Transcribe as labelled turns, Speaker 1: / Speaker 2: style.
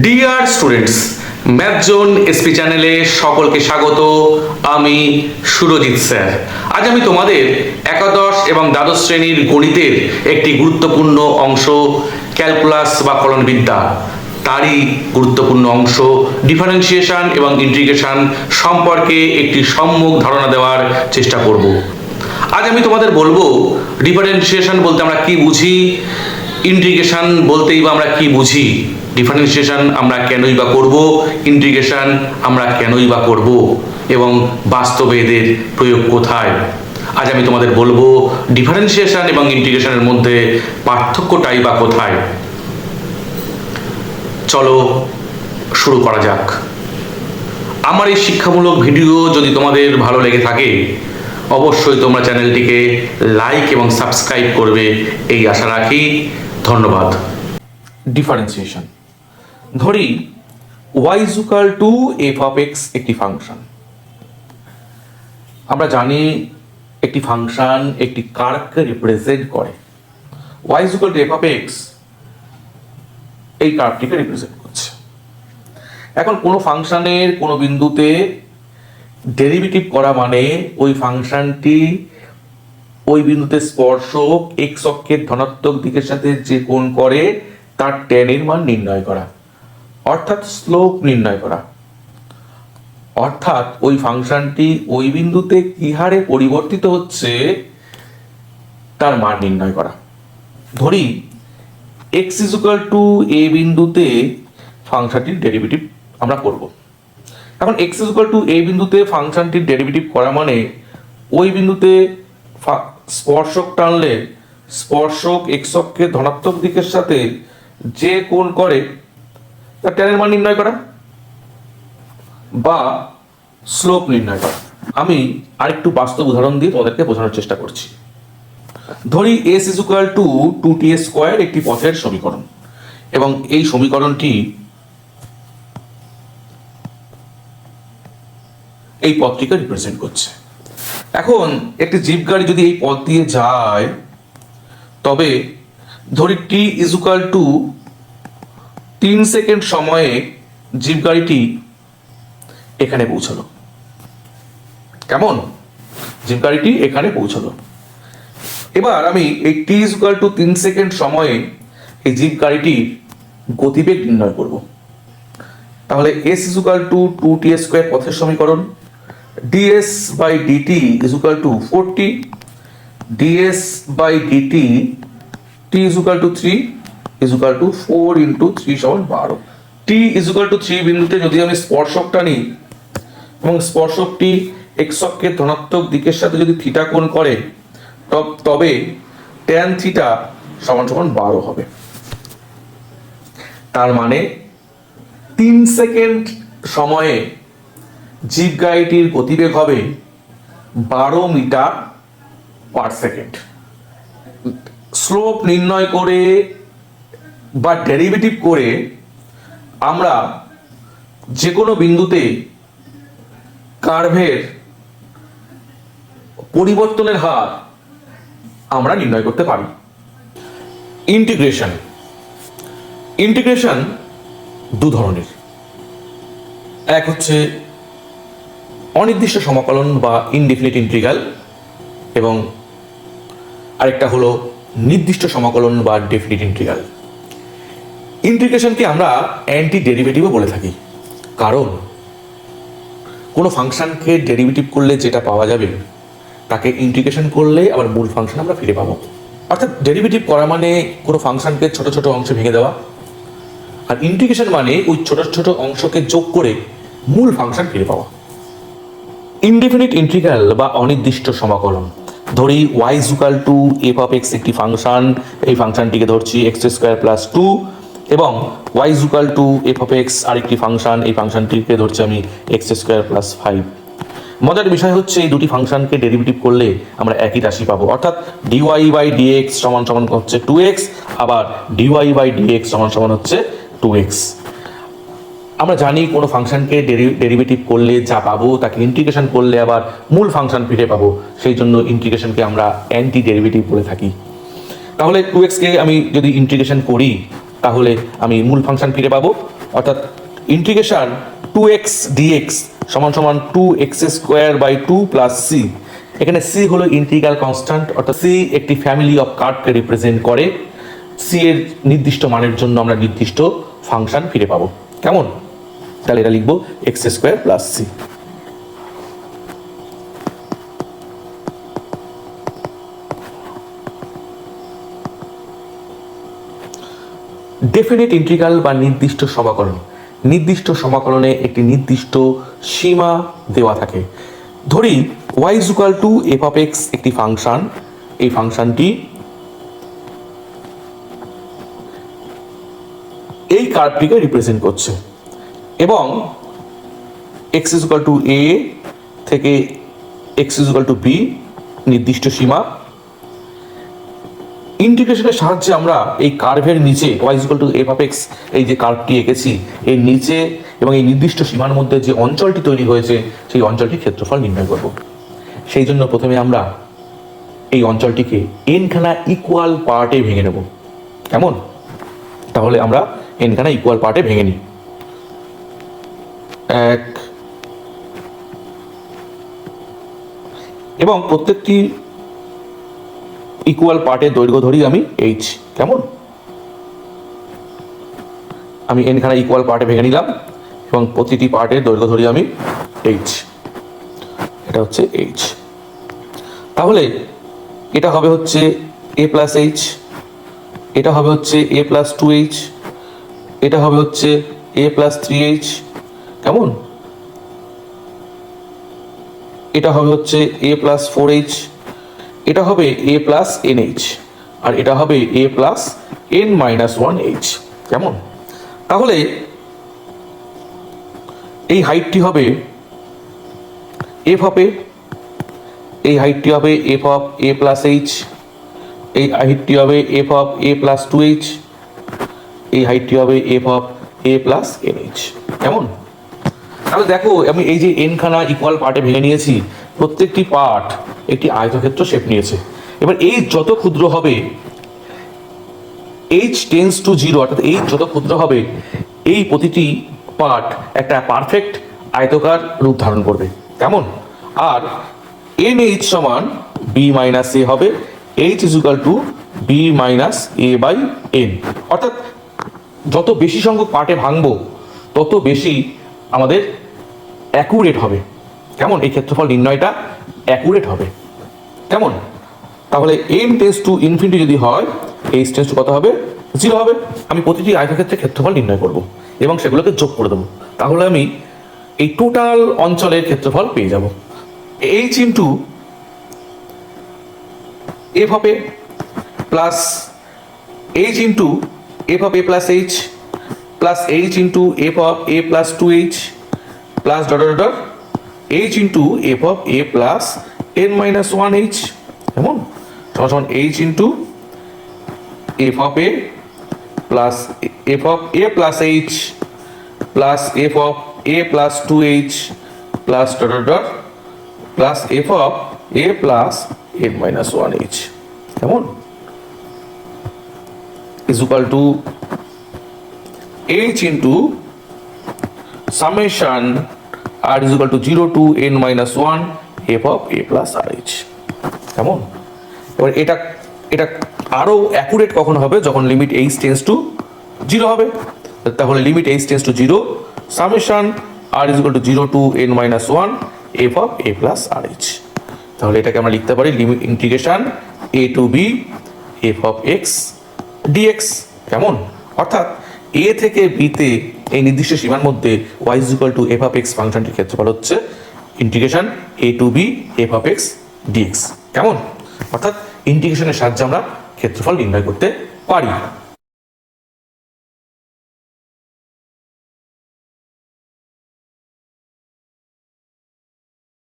Speaker 1: Dear students, math zone SP চ্যানেলে সকলকে স্বাগত। আমি সুরজিৎ স্যার। আজ আমি তোমাদের একাদশ এবং দ্বাদশ শ্রেণীর গণিতের একটি গুরুত্বপূর্ণ অংশ ক্যালকুলাস বা কলনবিদ্যা, তারই গুরুত্বপূর্ণ অংশ ডিফারেন্সিয়েশন এবং ইন্টিগ্রেশন সম্পর্কে একটি সম্যক ধারণা দেওয়ার চেষ্টা করব। আজ আমি তোমাদের বলবো ডিফারেন্সিয়েশন বলতে আমরা কি বুঝি, ইন্টিগ্রেশন বলতেই বা আমরা কি বুঝি, ডিফারেন্সিয়েশন আমরা কেনই বা করব, ইন্টিগ্রেশন আমরা কেনই বা করব এবং বাস্তবে এদের প্রয়োগ কোথায়। আজ আমি তোমাদের বলবো ডিফারেন্সিয়েশন এবং ইন্টিগ্রেশনের মধ্যে পার্থক্যটাই বা কোথায়। চলো শুরু করা যাক। আমার এই শিক্ষামূলক ভিডিও যদি তোমাদের ভালো লেগে থাকে অবশ্যই তোমরা চ্যানেলটিকে লাইক এবং সাবস্ক্রাইব করবে এই আশা রাখি। ধন্যবাদ। ডিফারেন্সিয়েশন, ধরি y is equal to f of x একটি ফাংশন। আমরা জানি একটি ফাংশন একটি কার্ভকে রিপ্রেজেন্ট করে। y is equal to f of x এই কার্ভটিকে রিপ্রেজেন্ট করছে। এখন কোনো ফাংশনের কোনো বিন্দুতে ডেরিভেটিভ করা মানে ওই ফাংশনটি ওই বিন্দুতে স্পর্শক x অক্ষের ধনাত্মক দিকের সাথে যে কোণ করে তার tan এর মান নির্ণয় করা, অর্থাৎ স্লোপ নির্ণয় করা। অর্থাৎ ওই ফাংশনটি ওই বিন্দুতে কি হারে পরিবর্তিত হচ্ছে তার মান নির্ণয় করা। ধরি x is equal to a বিন্দুতে ফাংশনটির ডেরিভেটিভ আমরা করব। এখন x is equal to a বিন্দুতে ফাংশনটির ডেরিভেটিভ করা মানে ওই বিন্দুতে স্পর্শক টানলে স্পর্শক x অক্ষের ধনাত্মক দিকের সাথে যে কোণ করে তার tan এর মান নির্ণয় করা বা স্লোপ নির্ণয় করা। আমি আরেকটু বাস্তব উদাহরণ দিয়ে তোমাদেরকে বোঝানোর চেষ্টা করছি। ধরি s is equal to 2t square একটি পথের সমীকরণ এবং এই সমীকরণটি এই পথটিকে রিপ্রেজেন্ট করছে। এখন একটি জিপ গাড়ি যদি এই পথ দিয়ে যায় তবে ধরি t is equal to 3 second সময়ে জিপ গাড়িটি এখানে পৌঁছলো। কেমন? জিপ গাড়িটি এখানে পৌঁছলো। এবার আমি এই t is equal to 3 second সময়ে এই জিপ গাড়িটির গতিবেগ নির্ণয় করব। তাহলে s is equal to 2t square পথের সমীকরণ, ds by dt is equal to 4t, ds by dt t is equal to 3 is equal to 4 into 3 সমান 12। t is equal to 3 বিন্দুতে যদি আমি স্পর্শকটা নিই এবং স্পর্শকটি x অক্ষের ধনাত্মক দিকের সাথে যদি থিটা কোণ করে তবে tan থিটা সমান সমান 12 হবে। তার মানে 3 সেকেন্ড সময়ে জিপ গাড়িটির গতিবেগ হবে 12 মিটার পার সেকেন্ড। স্লোপ নির্ণয় করে বা ডেরিভেটিভ করে আমরা যে কোনো বিন্দুতে কার্ভের পরিবর্তনের হার আমরা নির্ণয় করতে পারি। ইন্টিগ্রেশন, ইন্টিগ্রেশন দু ধরনের। এক হচ্ছে অনির্দিষ্ট সমাকলন বা ইনডিফিনিট ইন্টিগ্রাল এবং আরেকটা হলো নির্দিষ্ট সমাকলন বা ডেফিনিট ইন্টিগ্রাল। ইন্টিগ্রেশনকে আমরা অ্যান্টি ডেরিভেটিভও বলে থাকি, কারণ কোনো ফাংশনকে ডেরিভেটিভ করলে যেটা পাওয়া যাবে তাকে ইন্টিগ্রেশন করলে আবার মূল ফাংশন আমরা ফিরে পাবো। অর্থাৎ ডেরিভেটিভ করা মানে কোনো ফাংশনকে ছোট ছোট অংশে ভেঙে দেওয়া, আর ইন্টিগ্রেশন মানে ওই ছোট ছোট অংশকে যোগ করে মূল ফাংশন ফিরে পাওয়া। ইনডিফিনিট ইন্টিগ্রাল বা অনির্দিষ্ট সমাকলন, ধরি y is equal to f of x একটি ফাংশন, এই ফাংশনটিকে ধরছি x স্কয়ার প্লাস 2 এবং y is equal to f of x আরেকটি ফাংশন, এই ফাংশনটিকে ধরছি আমি x স্কয়ার প্লাস 5। মজার বিষয় হচ্ছে এই দুটি ফাংশনকে ডেরিভেটিভ করলে আমরা একই রাশি পাবো, অর্থাৎ dy বাই dx সমান সমান হচ্ছে 2x, আবার dy বাই dx সমান সমান হচ্ছে 2x। আমরা জানি কোনো ফাংশনকে ডেরিভেটিভ করলে যা পাবো তাকে ইন্টিগ্রেশন করলে আবার মূল ফাংশন ফিরে পাবো, সেই জন্য ইন্টিগ্রেশনকে আমরা অ্যান্টি ডেরিভেটিভ বলে থাকি। তাহলে 2x কে আমি যদি ইন্টিগ্রেশন করি তাহলে আমি মূল ফাংশন ফিরে পাবো অর্থাৎ ইন্টিগ্রেশন 2x dx সমান সমান 2x² 2 প্লাস c। এখানে c হলো ইন্টিগ্রাল কনস্ট্যান্ট, অর্থাৎ c একটি ফ্যামিলি অফ কার্ভকে রিপ্রেজেন্ট করে। c এর নির্দিষ্ট মানের জন্য আমরা নির্দিষ্ট ফাংশন ফিরে পাবো। কেমন? তাহলে এটা লিখবো x² plus c। Definite integral বা নির্দিষ্ট সমাকলন। নির্দিষ্ট সমাকলনে একটি নির্দিষ্ট সীমা দেওয়া থাকে। ধরি y = f(x) একটি ফাংশন। এই ফাংশনটি এই কার্ভটিকে রিপ্রেজেন্ট করছে এবং x = a থেকে x = b নির্দিষ্ট সীমা। ইন্টিগ্রেশনের সাহায্যে আমরা এই কার্ভের নিচে y = f(x) এই যে কার্ভটি এঁকেছি এর নিচে এবং এই নির্দিষ্ট সীমার মধ্যে যে অঞ্চলটি তৈরি হয়েছে সেই অঞ্চলটির ক্ষেত্রফল নির্ণয় করব। সেই জন্য প্রথমে আমরা এই অঞ্চলটিকে n-খানা ইকুয়াল পার্টে ভেঙে নেব। কেমন? তাহলে আমরা n-খানা ইকুয়াল পার্টে ভেঙে নিই। 1 এবং প্রত্যেকটি ইকুয়াল পার্টের দৈর্ঘ্য ধরি আমি h। কেমন? আমি n-খানা ইকুয়াল পার্টে ভেঙে নিলাম এবং প্রতিটি পার্টের দৈর্ঘ্য ধরি আমি h। এটা হচ্ছে h। তাহলে এটা হবে হচ্ছে a প্লাস h, এটা হবে হচ্ছে a প্লাস 2h, এটা হবে হচ্ছে a প্লাস 3h। কেমন? এটা হবে হচ্ছে a প্লাস 4h, এটা হবে a প্লাস nh, আর এটা হবে a প্লাস n-1h। কেমন? তাহলে এই হাইটটি হবে f অফ a, এই হাইটটি হবে f of a plus h, এই হাইটটি হবে f of a plus 2h, এই হাইটটি হবে f of a plus nh। কেমন? তাহলে দেখো আমি এই যে n-খানা ইকুয়াল পার্টে ভেঙে নিয়েছি, প্রত্যেকটি পার্ট একটি আয়তক্ষেত্র শেপ নিয়েছে। এবার এই যত ক্ষুদ্র হবে h টেন্ডস টু 0, অর্থাৎ এই যত ক্ষুদ্র হবে এই প্রতিটি পার্ট একটা পারফেক্ট আয়তকার রূপ ধারণ করবে। কেমন? আর nh সমান b মাইনাস a হবে, h = b মাইনাস a/n। অর্থাৎ যত বেশি সংখ্যক পার্টে ভাঙবো তত বেশি আমাদের অ্যাকুরেট হবে। কেমন? এই ক্ষেত্রফল নির্ণয়টা অ্যাকুরেট হবে। কেমন? তাহলে m টেন্ডস টু ইনফিনিটি যদি হয় h টেন্ডস টু কত হবে? 0 হবে। আমি প্রতিটি আয়তক্ষেত্রের ক্ষেত্রফল নির্ণয় করব এবং সেগুলোকে যোগ করে দেবো। তাহলে আমি এই টোটাল অঞ্চলের ক্ষেত্রফল পেয়ে যাব। h into f of a plus h into f of a plus h plus h into f of a plus 2h plus dot dot dot h into f of a plus n-1h। কেমন? সমান h into f of a plus f of a plus h plus f of a plus 2h plus dot dot dot plus f of a plus n-1h। কেমন? Is equal two h into summation r is equal to 0 to n-1 f of a plus rh। কেমন? এবার এটা আরো accurate কখন হবে? যখন limit h tends to 0 হবে। তাহলে limit h tends to 0 summation r is equal to 0 to n-1 f of a plus rh। তাহলে এটাকে আমরা লিখতে পারি limit integration a to b f of x dx। কেমন? অর্থাৎ a থেকে b তে এই নির্দিষ্ট সীমার মধ্যে y = f অফ x ফাংশনটির ক্ষেত্রফল হচ্ছে integration a to b f of x dx। কেমন? অর্থাৎ ইন্টিগ্রেশনের সাহায্যে আমরা ক্ষেত্রফল নির্ণয় করতে পারি।